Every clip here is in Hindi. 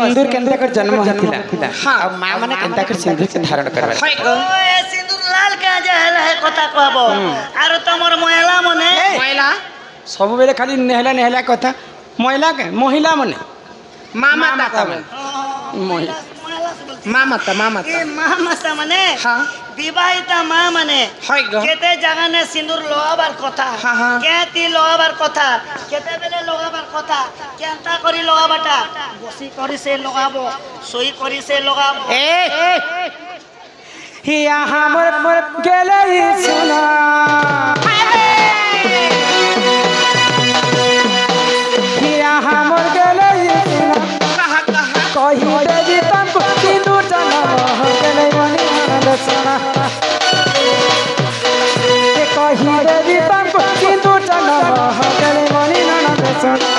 सिंदूर केंता कर जन्म होतिला हां अब मां माने केंता कर सिंदूर के धारण करबा ओए सिंदूर लाल का जहल है कथा कहबो आरो तमर महिला मने महिला सब बेले खाली नेहला कथा महिला मने मामा दाता महिला मामाता माने विवाहिता माँ माने केते जगह ने सिंदूर लोहाबार कथा केती लोहाबार कथा केते बेले लोहाबार कथा केंता करी लोहाबाटा बसी करी से लगाबो सोई करी से लगाबो हिया हमर गेले सुना हिया हमर गेले सुना कहि देवी तमको सिंदूर जन्म गेले मनी दसना के कहि देवी तमको सिंदूर जन्म गेले मनी दसना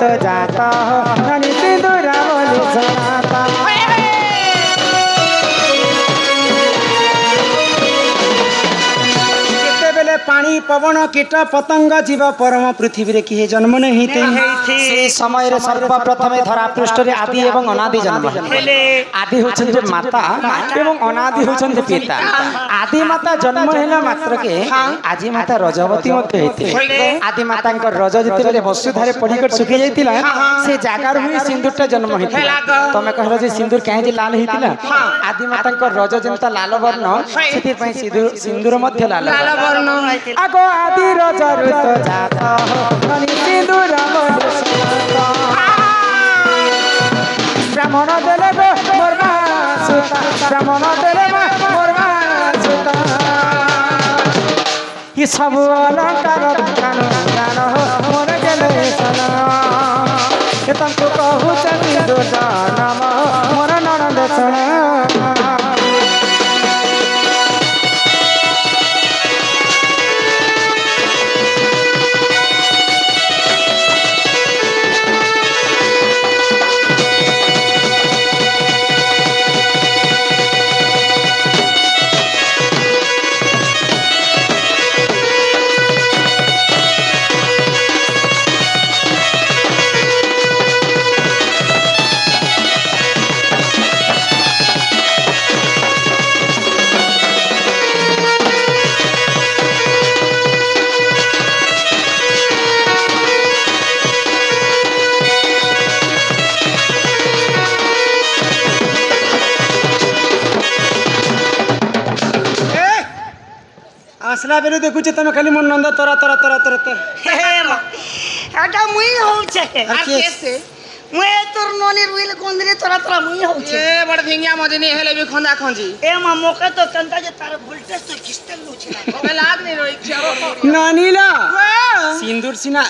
तो जाता हो ननी सिंदूरा बोली सुनाता केते बेले पानी पवन कीट पतंग जीव परम पृथ्वी रे किहे जन्म नहीं से समय रे सर्वप्रथम धरा पृष्ठ रे आदि एवं अनादि जन्म आदि होछन जे माता एवं अनादि होछन जे पिता आदि माता जन्म हेला मात्र के आदि माता रजवती मते हेते आदि माता का रज जति बेले वसुधारे पड़ीकर सुखी जाइतिला से जागार हुई सिंदूरटा जन्म हेतिला तमे कहलो जे सिंदूर काहे जे लाल हेतिला आदि माता का रज जेंता लाल वर्ण सेति पई सिंदूर मध्य लाल वर्ण आगो आदि रज रुत जाता हो ननी सिंदूर बोली सुनाता ब्राह्मण देले मोरबा सुता ब्राह्मण देले मोरबा सुता ये सब अलंकार गान गान हो मोर गेले सना के तुमको कहू चली दो नाम मोर ननद सना आसला बेले देखु छ तमे खाली मन नंद तोरा तोरा तोरा तोरा एटा मुई होउछे आ केसे मुई तोर ननी रुइल कोंदरी तोरा तोरा मुई होउछे ए बड़ भिंगिया मजनी हेले भी खंदा खंजी ए मा मोके तो चंता जे तार वोल्टेज तो किस्ते होउछे ओबे लाग नहीं रोई छ नानीला सिंदूर सिना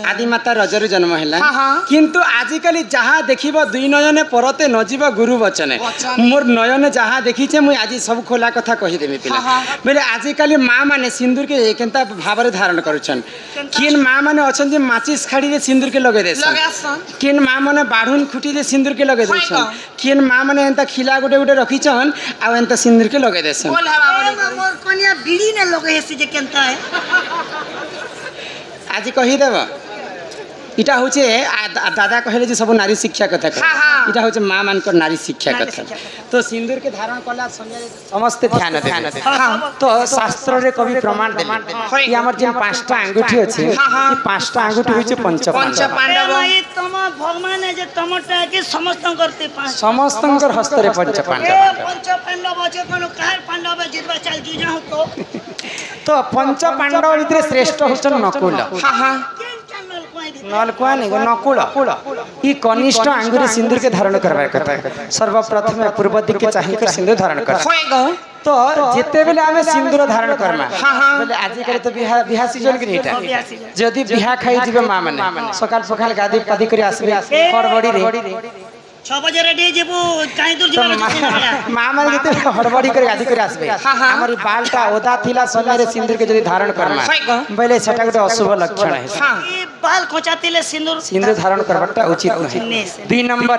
आदि माता रजर जन्म है किंतु आजिकली जहाँ देखिबो दुई नयने परते नजीब गुरु वचने मोर नयने जहाँ देखी मुझे आज सब खोला कथा कहीदेमी पिला बोले आजिकली माँ मैंने सिंदूर के केनता भाव धारण करुछन किन माँ मैंने अच्छा माचिस खाड़ी रे सिंदूर के लगे देसन किन माँ मैंने बाढ़ुन खुटी रे सिंदूर के लगे देसन किन माँ मैंने एंता खिला गोटे गोटे रखीछन आ एंता सिंदूर के लगे देसन मोर कनिया बीड़ी ने लगे हेसी जे केनता है आज कहीदेव इटा हूँ दादा कहले जे सब नारी शिक्षा कथा इटा हूँ माँ मान नारी शिक्षा कथा तो सिंदूर के धारण कला समस्त ध्यान दे तो शास्त्र रे कवि प्रमाण देले कि हमर जे पांचटा अंगूठी अछि ई पांचटा अंगूठी होय छै पंच पांडव तम भगवान जे तमटा के समस्त करते पांच समस्तंकर हस्त रे पंच पांडव जे कोनो काहे पांडव जितबा चल जुजा तो पंच पांडव इतरे श्रेष्ठ होछन नकुल नलकुआ नहीं नकुल ई कनिष्ठ आंगुरी सिंदूर के धारण करबार कथा सर्वप्रथम पूर्व दिक के चाहिकर सिंदूर धारण कर तो जेते बेले आमे सिंदूर धारण करमा बोले आज करे तो बिहा सीजन के एटा जदी बिहा खाई जिबे मां माने सकाल सकाल गादी पादी करी आसबे हड़बड़ी रे 6 बजे रेडी जेबू काई दूर तो जीवा माँ मैंने जिते हड़बड़ी कर गाधी कर आसबे हमारी बालटा ओदा थिला समय रे सिंदूर के जदी धारण करमा बोले सेटा गोटे अशुभ लक्षण है ई बाल खोचातिले सिंदूर सिंदूर धारण करबाटा उचित नहीं 2 नंबर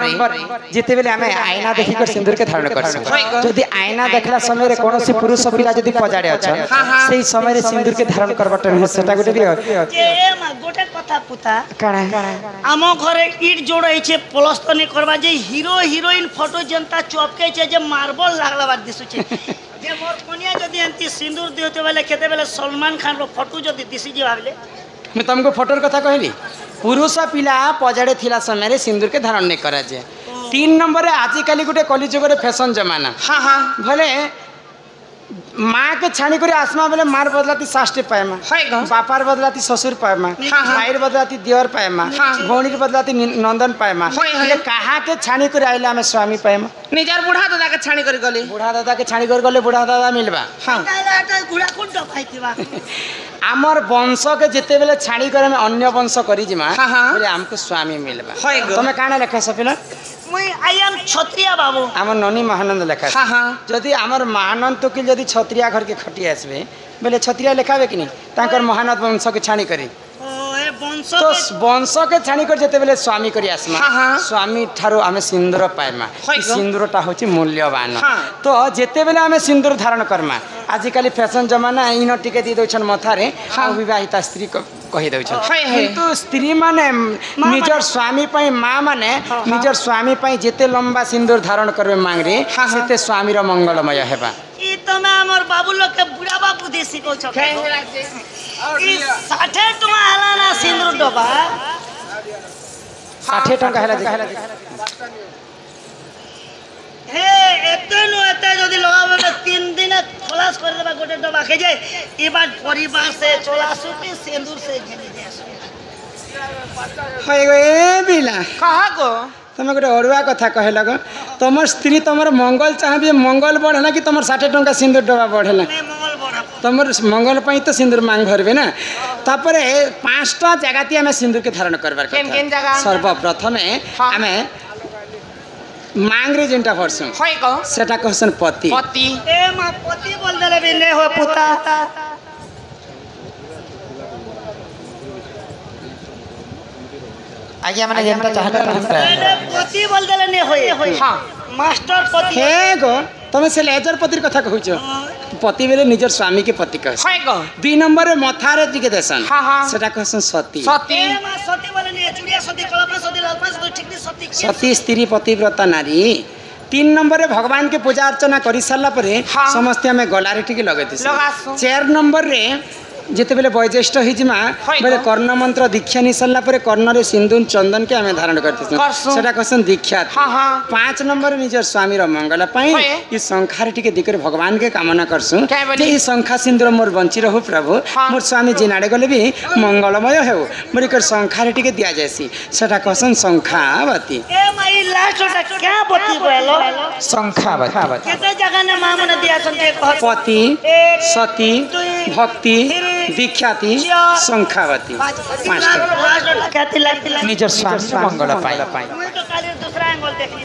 जिते बेले हमें आईना देखि कर सिंदूर के धारण करसु जदी आईना देखला समय रे कोनोसी पुरुष पिला जदी पजाडे अछन सेही समय रे सिंदूर के धारण करबाटा नहीं सेटा गोटे भी ए मा गोटे कथा पुता काना आमो घरे ईट जोड़े छे प्लस्तर नहीं करबा जे हीरो हीरोइन फोटो जनता चपके छे जे मार्बल लागला बात दिसु छे जे मोर कनिया जदी एंती सिंदूर दियोते बेले केते बेले सलमान खान रो फोटो जदी दिसि जे भाबले मैं तुमको फोटोर कथा कहली पुरुष पिला पजाड़े थिला समय रे सिंदूर के धारण नहीं करा जे 3 नंबर आजिकल गोटे कलिजुग रे फैशन जमाना हाँ हाँ भले माँ के छाणी कर आसमा बेले मार बदलाती साष्टे पाएमा बापार बदलाती ससुर पाएमा भाईर बदलाती दियर पाएमा भौणीर बदलाती नंदन पाएमा कहा के छाणी कर आइले आमे स्वामी पाएमा निजार बुढ़ा दादा के छाणी कर गली बुढ़ा दादा के छाणी कर गले बुढ़ा दादा मिलबा हां ताला गुड़ा कुंड पाइतिबा आमर वंश के जिते बेले छाणी कर में अन्य वंश करी जिमा बोले हमको स्वामी मिलबा तमे काना लेखा सपिला मुई आई एम क्षत्रिय बाबू आमर ननी महानंद लेखा हां हां जदी आमर महानंद तो कि जदी क्षत्रिय घर के खटी आसबे बोले क्षत्रिय लेखाबे कि नहीं तांकर महानंद वंश के छाणी करी तो वंश के छाणी कर जेते बेले स्वामी करी आसमा स्वामी ठारो आमे सिंदूर पाएमा सिंदूरटा होची मूल्यवान तो जेते बेले आमे सिंदूर धारण करमा आजिकल फैशन जमाना इन टिके दी दोछन मथारे अविवाहिता स्त्री को कहि दोछन किंतु स्त्री माने निजर स्वामी पई मां माने निजर स्वामी पई जेते लंबा सिंदूर धारण करबे मांगरे सेते स्वामी रो मंगलमय हेबा ई तमे हमर बाबू लोग के बुढ़ा बाबू देसी को छ ई 60 टका हला ना सिंदूर डबा 60 टका हला हे एते नो एते जदी लगाबे 3 दिन खलास कर देबा गोटे डबा के जे ई बात परिवार से चला सुपी सिंदूर से गिनी देसु होय गए बिला कहा को तमे गोटे अरुआ कथा कहे लग तुम स्त्री तुम मंगल चाहिए मंगल बढ़ला कि तुम 60 टका सिंदूर डबा बढ़ला तुम मंगल पाई तो सिंदूर मांग भरबे ना तापर 5टा जगह ती हमें सिंदूर के धारण करबार कथा सर्वप्रथम हमें मांग रे जेंटा भरसु होय को सेटा कहसन पति पति ए मा पति बोल देले भी नहीं हो पुता आगे माने जेंटा चाहता पति बोल देले नहीं होय हां मास्टर पति हे गो तुम से लेजर पतिर कथा कहूछ पति बेले निजर स्वामी के पति कह होय को 2 नंबर रे मथारे दिके देसन हां हां सेटा कहसन सती सती ए मा सती बोले नहीं चुड़िया सती कलपा सती लालपा सती ठीक नहीं सती सती स्त्री पतिव्रता नारी 3 नंबर रे भगवान के पूजा अर्चना करि सारला परे समस्त हमें गलारे टिके लगेति 4 नंबर रे जिते बेले वयोज्येष्ठ हिजिमा बेले कर्ण मंत्र दीक्षा नि सरला परे कर्ण रे सिंदूर चंदन के हमें धारण करते सेटा कहसन दीक्षा 5 नंबर निजर स्वामी रो मंगल पई ई संखार टिके दिकर भगवान के कामना करसु जे ई संखा सिंदूर मोर बंची रहु प्रभु मोर स्वामी जिनाडे गले भी मंगलमय हेउ मोर कर संखार टिके दिया जैसी सेटा कहसन संखावती ए माई लास्टटा क्या बती बोलो संखावती केते जगह ने मां मन दिया सन के पति सती भक्ति दीक्षाती संखावती 5 ख्याति लगती निजर स्वामी मंगल पाई मैं तो काली दूसरा एंगल देख ली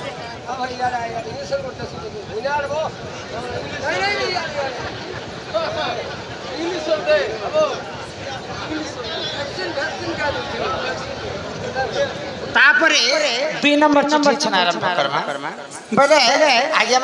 तापरे 2 नंबर चिट्ठी छना आरंभ करमा बोले आगे